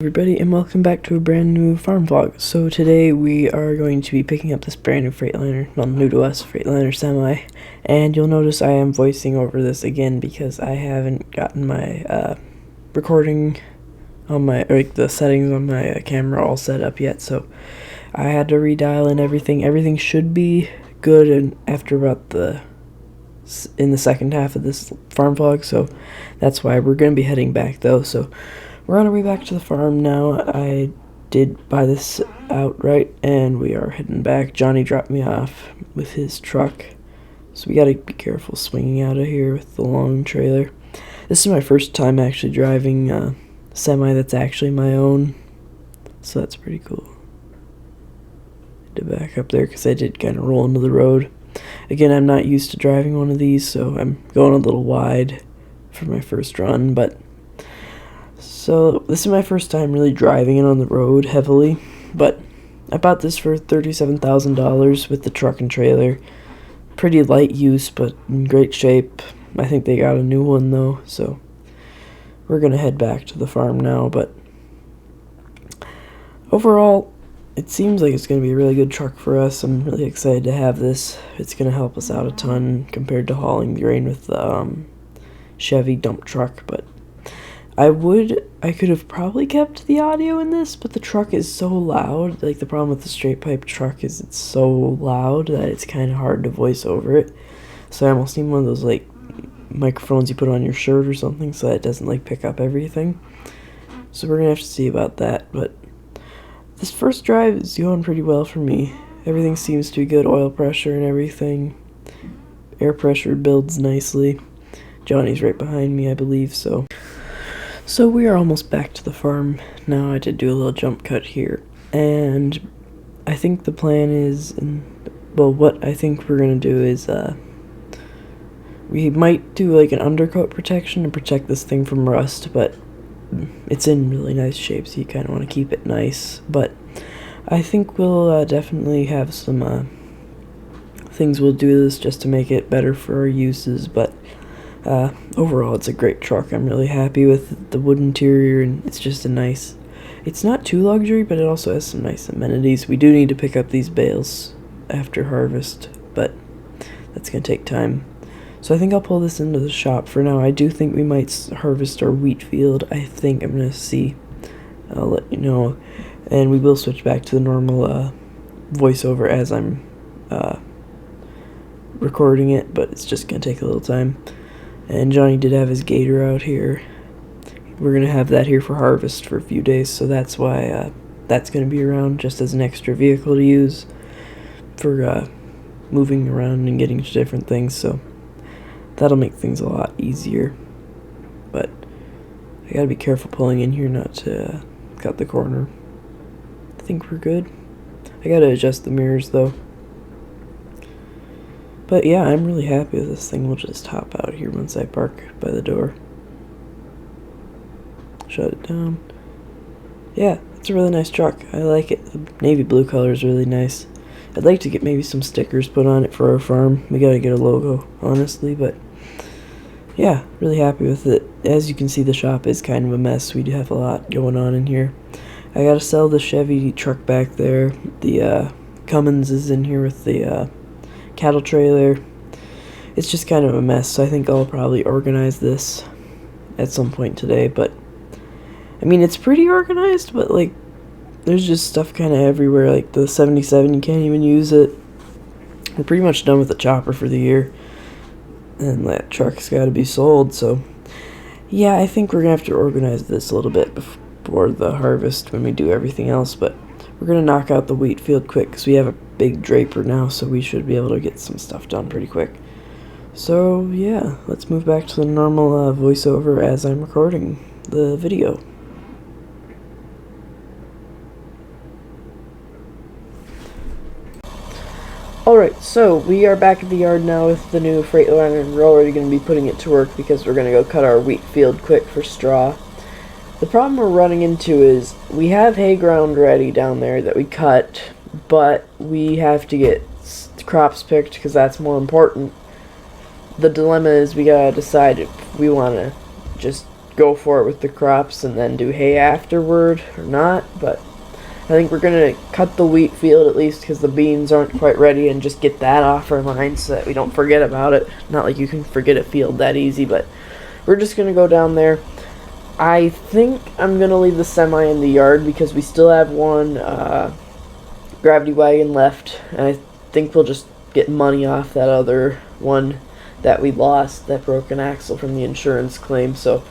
Everybody, and welcome back to a brand new farm vlog. So today we are going to be picking up this brand new Freightliner, well, new to us, Freightliner semi, and you'll notice I am voicing over this again because I haven't gotten my recording on my, the settings on my camera all set up yet, so I had to redial in everything. Everything should be good and after about in the second half of this farm vlog, so that's why we're going to be heading back though. So we're on our way back to the farm now. I did buy this outright, and we are heading back. Johnny dropped me off with his truck, so we gotta be careful swinging out of here with the long trailer. This is my first time actually driving a semi that's actually my own, so that's pretty cool. To back up there because I did kind of roll into the road. Again, I'm not used to driving one of these, so I'm going a little wide for my first run, but so this is my first time really driving it on the road heavily, but I bought this for $37,000 with the truck and trailer. Pretty light use, but in great shape. I think they got a new one though, so we're gonna head back to the farm now, but overall it seems like it's gonna be a really good truck for us. I'm really excited to have this. It's gonna help us out a ton compared to hauling grain with the Chevy dump truck, but I could have probably kept the audio in this, but the truck is so loud. Like, the problem with the straight pipe truck is it's so loud that it's kind of hard to voice over it. So I almost need one of those, like, microphones you put on your shirt or something so that it doesn't, like, pick up everything. So we're going to have to see about that, but this first drive is going pretty well for me. Everything seems to be good, oil pressure and everything. Air pressure builds nicely. Johnny's right behind me, I believe, so we are almost back to the farm now. I did do a little jump cut here, and I think the plan is, well, what I think we're going to do is, we might do like an undercoat protection to protect this thing from rust, but it's in really nice shape, so you kind of want to keep it nice. But I think we'll definitely have some things we'll do this just to make it better for our uses, but overall it's a great truck. I'm really happy with the wood interior, and it's just a nice, it's not too luxury, but it also has some nice amenities. We do need to pick up these bales after harvest, but that's going to take time. So I think I'll pull this into the shop for now. I do think we might harvest our wheat field. I think I'm going to see. I'll let you know. And we will switch back to the normal voiceover as I'm recording it, but it's just going to take a little time. And Johnny did have his gator out here. We're going to have that here for harvest for a few days, so that's why that's going to be around just as an extra vehicle to use for moving around and getting to different things, so that'll make things a lot easier. But I got to be careful pulling in here not to cut the corner. I think we're good. I got to adjust the mirrors though. But yeah, I'm really happy with this thing. We'll just hop out here once I park by the door. Shut it down. Yeah, it's a really nice truck. I like it. The navy blue color is really nice. I'd like to get maybe some stickers put on it for our farm. We gotta get a logo, honestly, but yeah, really happy with it. As you can see, the shop is kind of a mess. We do have a lot going on in here. I gotta sell the Chevy truck back there. The Cummins is in here with the cattle trailer. It's just kind of a mess, so I think I'll probably organize this at some point today. But I mean, it's pretty organized, but like there's just stuff kind of everywhere. Like the 77, you can't even use it. We're pretty much done with the chopper for the year, and that truck's got to be sold. So yeah, I think we're gonna have to organize this a little bit before the harvest when we do everything else, but we're gonna knock out the wheat field quick because we have a big draper now, so we should be able to get some stuff done pretty quick. So yeah, let's move back to the normal voiceover as I'm recording the video. Alright, so we are back at the yard now with the new Freightliner, and we're already going to be putting it to work because we're going to go cut our wheat field quick for straw. The problem we're running into is we have hay ground ready down there that we cut, but we have to get crops picked because that's more important. The dilemma is we gotta decide if we want to just go for it with the crops and then do hay afterward or not, but I think we're going to cut the wheat field at least because the beans aren't quite ready and just get that off our mind so that we don't forget about it. Not like you can forget a field that easy, but we're just going to go down there. I think I'm going to leave the semi in the yard because we still have one gravity wagon left, and I think we'll just get money off that other one that we lost, that broken axle from the insurance claim. So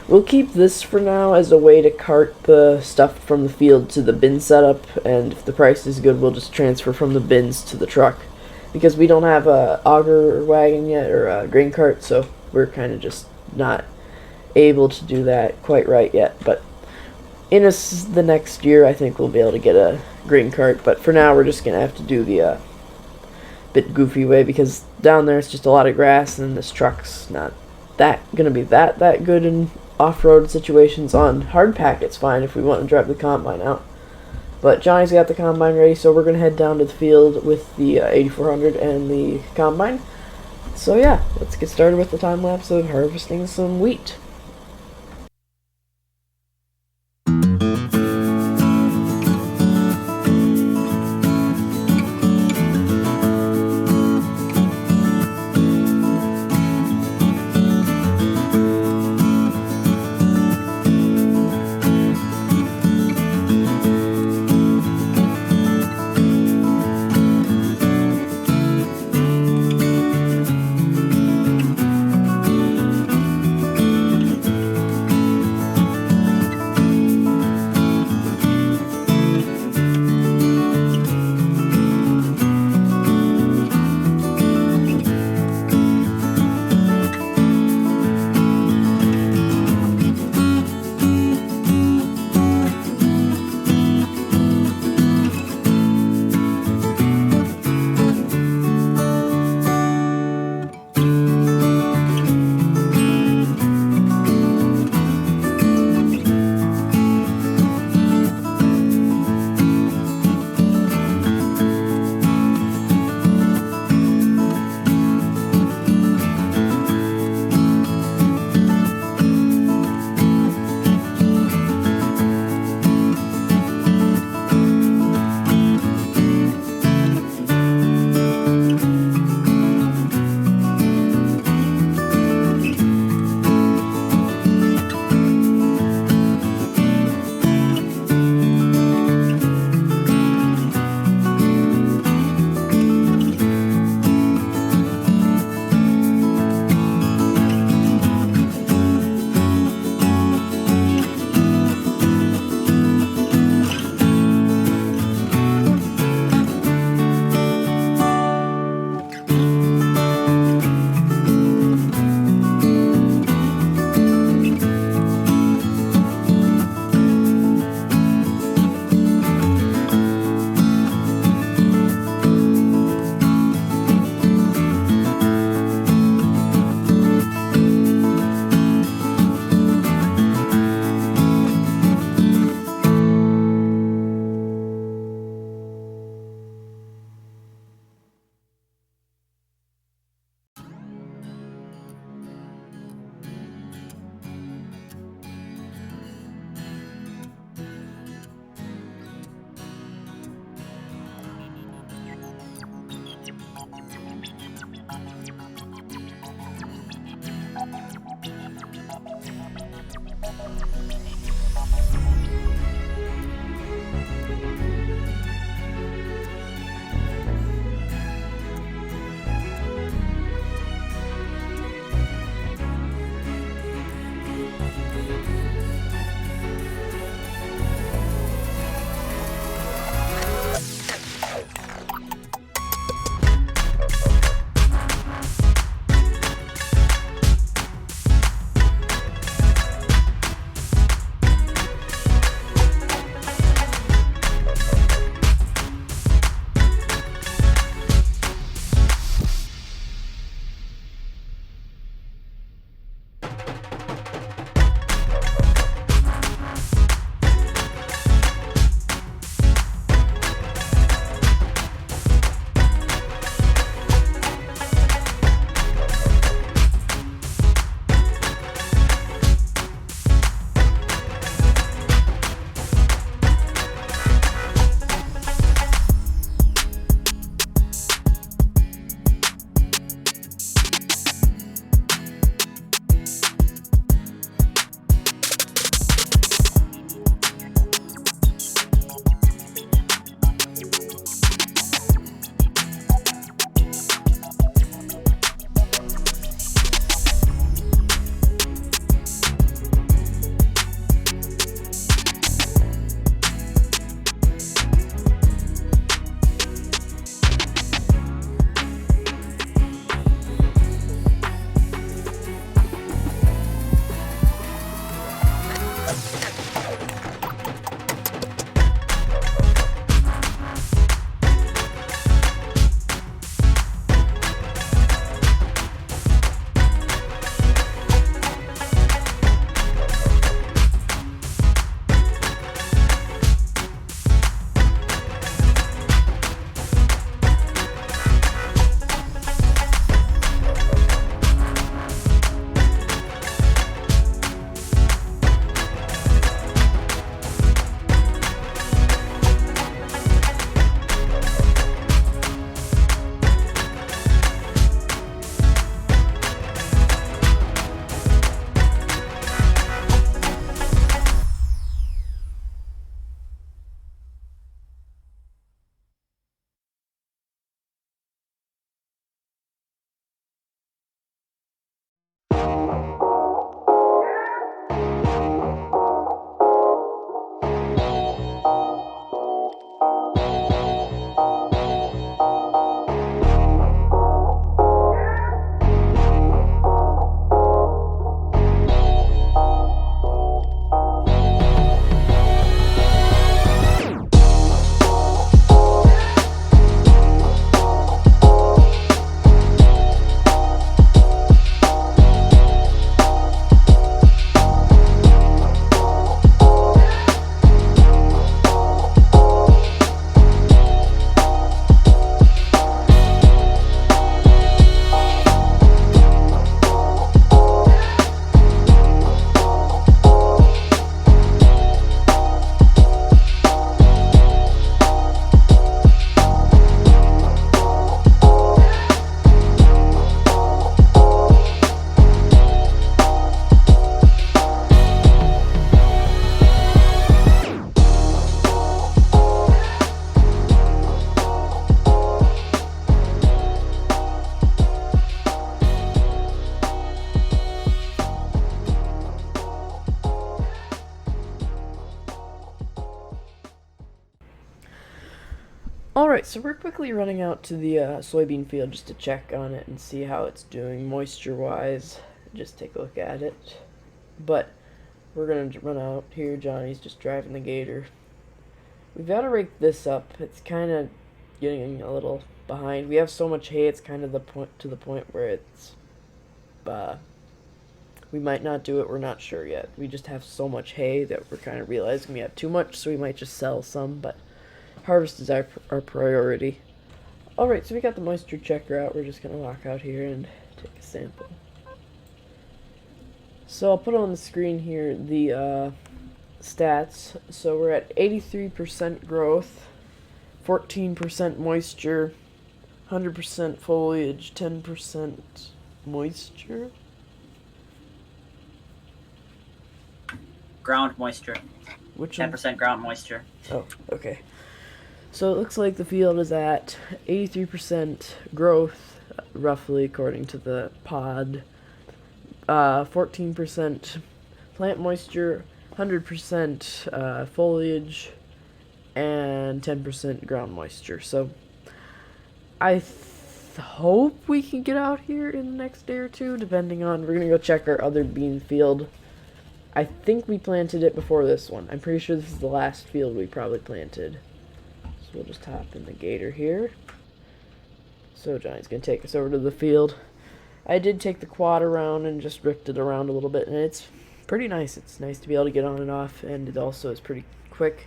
we'll keep this for now as a way to cart the stuff from the field to the bin setup, and if the price is good, we'll just transfer from the bins to the truck because we don't have a auger wagon yet or a grain cart, so we're kind of just not able to do that quite right yet. But in the next year, I think we'll be able to get a grain cart, but for now we're just gonna have to do the bit goofy way because down there it's just a lot of grass and this truck's not gonna be that good in off-road situations. On hard pack it's fine if we want to drive the combine out, but Johnny's got the combine ready, so we're gonna head down to the field with the 8400 and the combine. So yeah, let's get started with the time lapse of harvesting some wheat. Alright, so we're quickly running out to the soybean field just to check on it and see how it's doing moisture-wise. Just take a look at it. But we're going to run out here. Johnny's just driving the gator. We've got to rake this up. It's kind of getting a little behind. We have so much hay, it's kind of the point where it's we might not do it, we're not sure yet. We just have so much hay that we're kind of realizing we have too much, so we might just sell some, but harvest is our priority. Alright, so we got the moisture checker out. We're just going to walk out here and take a sample. So I'll put on the screen here the stats. So we're at 83% growth, 14% moisture, 100% foliage, 10% moisture. Ground moisture. Which 10% ground moisture. Oh, okay. So it looks like the field is at 83% growth, roughly, according to the pod. 14% plant moisture, 100% foliage, and 10% ground moisture. So I hope we can get out here in the next day or two, depending on... We're going to go check our other bean field. I think we planted it before this one. I'm pretty sure this is the last field we probably planted. So we'll just hop in the gator here. So Johnny's going to take us over to the field. I did take the quad around and just ripped it around a little bit, and it's pretty nice. It's nice to be able to get on and off, and it also is pretty quick.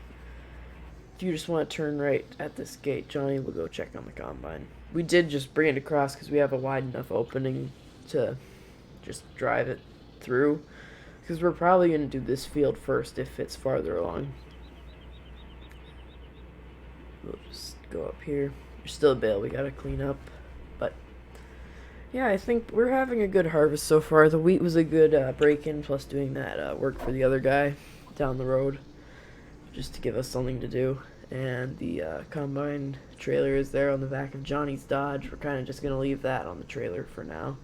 If you just want to turn right at this gate, Johnny will go check on the combine. We did just bring it across because we have a wide enough opening to just drive it through. Because we're probably going to do this field first if it's farther along. We'll just go up here. There's still a bale we got to clean up. But, yeah, I think we're having a good harvest so far. The wheat was a good break-in, plus doing that work for the other guy down the road. Just to give us something to do. And the combine trailer is there on the back of Johnny's Dodge. We're kind of just going to leave that on the trailer for now.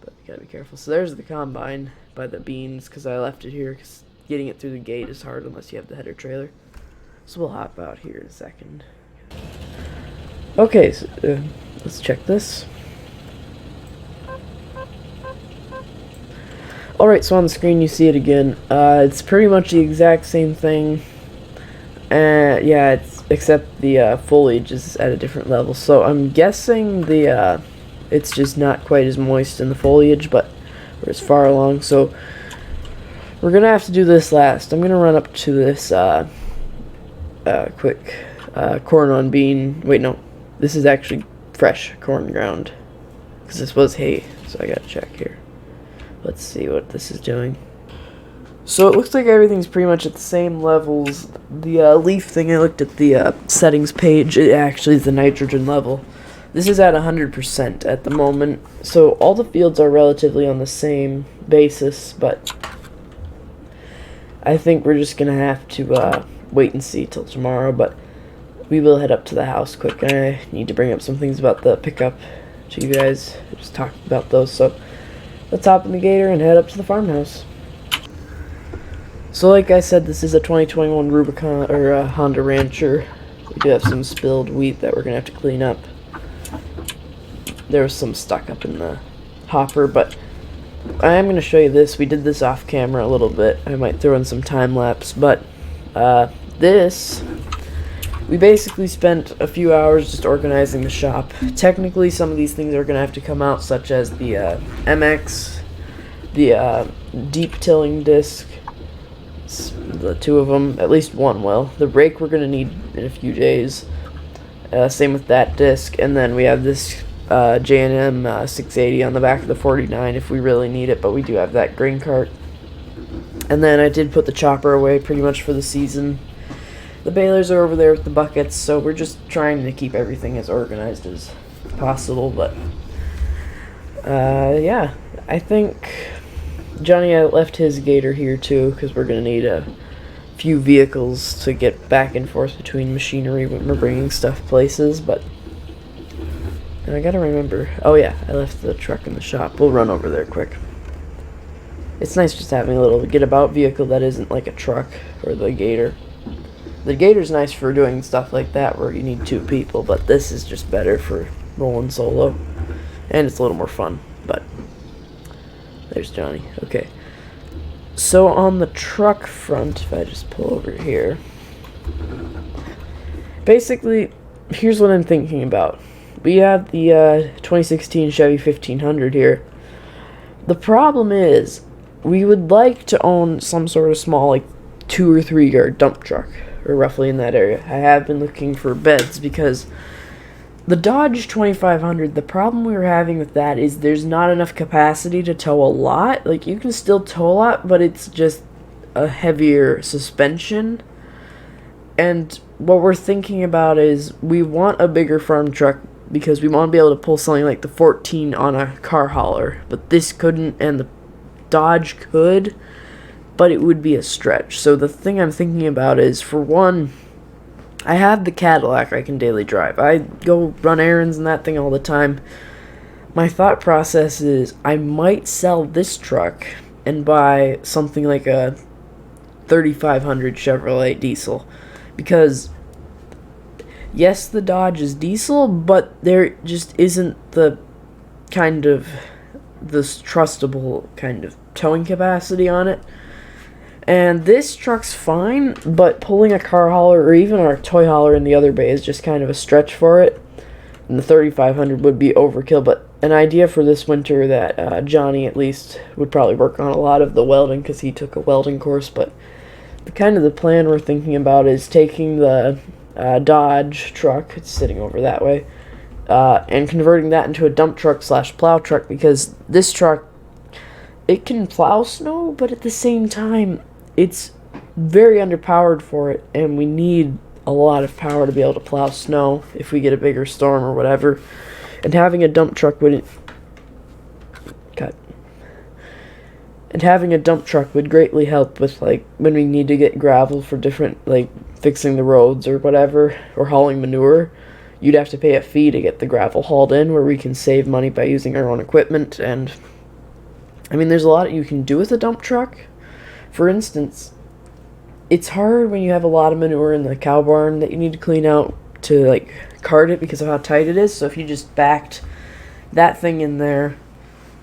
But you gotta be careful. So there's the combine by the beans, because I left it here because getting it through the gate is hard unless you have the header trailer. So we'll hop out here in a second. Okay, so, let's check this. Alright, so on the screen you see it again. It's pretty much the exact same thing. Yeah, except the foliage is at a different level. So I'm guessing the it's just not quite as moist in the foliage, but we're as far along. So we're gonna have to do this last. I'm gonna run up to this quick corn on bean. Wait, no, this is actually fresh corn ground because this was hay. So I gotta check here. Let's see what this is doing. So it looks like everything's pretty much at the same levels. The leaf thing, I looked at the settings page. It actually is the nitrogen level. This is at 100% at the moment, so all the fields are relatively on the same basis, but I think we're just going to have to wait and see till tomorrow, but we will head up to the house quick. I need to bring up some things about the pickup to you guys. I just talked about those, so let's hop in the gator and head up to the farmhouse. So like I said, this is a 2021 Rubicon, or Honda Rancher. We do have some spilled wheat that we're going to have to clean up. There was some stuck up in the hopper, but I am going to show you this. We did this off camera a little bit. I might throw in some time lapse, but this, we basically spent a few hours just organizing the shop. Technically, some of these things are going to have to come out, such as the MX, the deep tilling disc, the two of them, at least one will. The rake we're going to need in a few days. Same with that disc, and then we have this J&M 680 on the back of the 49 if we really need it, but we do have that grain cart. And then I did put the chopper away pretty much for the season. The balers are over there with the buckets, so we're just trying to keep everything as organized as possible, but yeah, I think Johnny left his gator here too, because we're going to need a few vehicles to get back and forth between machinery when we're bringing stuff places, but and I gotta remember, oh yeah, I left the truck in the shop. We'll run over there quick. It's nice just having a little get about vehicle that isn't like a truck or the gator. The Gator's nice for doing stuff like that where you need 2 people, but this is just better for rolling solo. And it's a little more fun, but there's Johnny. Okay. So on the truck front, if I just pull over here, basically, here's what I'm thinking about. We have the 2016 Chevy 1500 here. The problem is, we would like to own some sort of small, like, 2 or 3 yard dump truck, or roughly in that area. I have been looking for beds because the Dodge 2500, the problem we were having with that is there's not enough capacity to tow a lot. Like, you can still tow a lot, but it's just a heavier suspension. And what we're thinking about is we want a bigger farm truck because we want to be able to pull something like the 14 on a car hauler. But this couldn't, and the Dodge could, but it would be a stretch. So the thing I'm thinking about is, for one, I have the Cadillac I can daily drive. I go run errands in that thing all the time. My thought process is I might sell this truck and buy something like a 3500 Chevrolet diesel. Because, yes, the Dodge is diesel, but there just isn't the kind of, this trustable kind of towing capacity on it. And this truck's fine, but pulling a car hauler or even our toy hauler in the other bay is just kind of a stretch for it. And the 3500 would be overkill, but an idea for this winter that Johnny at least would probably work on a lot of the welding because he took a welding course, but the plan we're thinking about is taking the Dodge truck, it's sitting over that way, and converting that into a dump truck / plow truck, because this truck, it can plow snow, but at the same time, it's very underpowered for it, and we need a lot of power to be able to plow snow if we get a bigger storm or whatever. And having a dump truck would greatly help with, like, when we need to get gravel for different, like, fixing the roads or whatever, or hauling manure. You'd have to pay a fee to get the gravel hauled in, where we can save money by using our own equipment. And I mean, there's a lot you can do with a dump truck. For instance, it's hard when you have a lot of manure in the cow barn that you need to clean out to, like, cart it because of how tight it is. So if you just backed that thing in there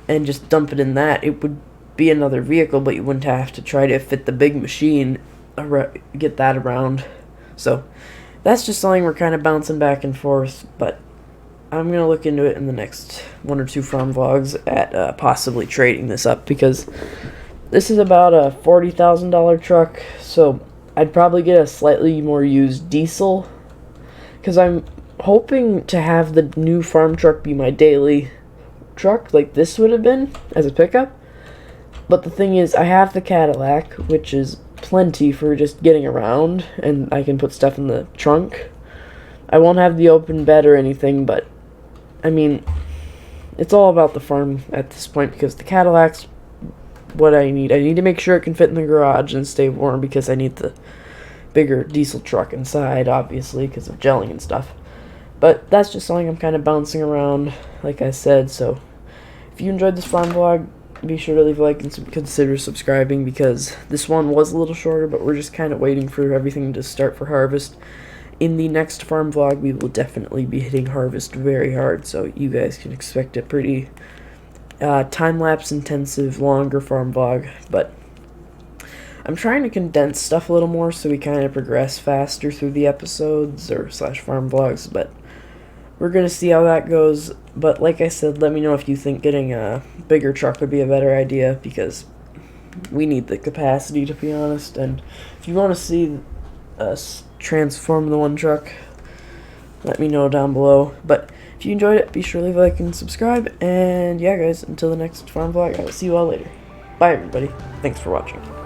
and just dump it in that, it would be another vehicle, but you wouldn't have to try to fit the big machine, get that around. So that's just something we're kind of bouncing back and forth, but I'm going to look into it in the next 1 or 2 farm vlogs at possibly trading this up, because this is about a $40,000 truck, so I'd probably get a slightly more used diesel, because I'm hoping to have the new farm truck be my daily truck, like this would have been, as a pickup. But the thing is, I have the Cadillac, which is plenty for just getting around, and I can put stuff in the trunk. I won't have the open bed or anything, but, I mean, it's all about the farm at this point, because the Cadillac's what I need. I need to make sure it can fit in the garage and stay warm, because I need the bigger diesel truck inside, obviously, because of gelling and stuff. But that's just something I'm kind of bouncing around, like I said. So if you enjoyed this farm vlog, be sure to leave a like and consider subscribing, because this one was a little shorter, but we're just kind of waiting for everything to start for harvest. In the next farm vlog, we will definitely be hitting harvest very hard, so you guys can expect a pretty time-lapse intensive, longer farm vlog. But I'm trying to condense stuff a little more so we kind of progress faster through the episodes or / farm vlogs, but we're going to see how that goes. But like I said, let me know if you think getting a bigger truck would be a better idea, because we need the capacity, to be honest. And if you want to see us transform the one truck, let me know down below. But if you enjoyed it, be sure to leave a like and subscribe. And yeah, guys, until the next farm vlog, I will see you all later. Bye, everybody. Thanks for watching.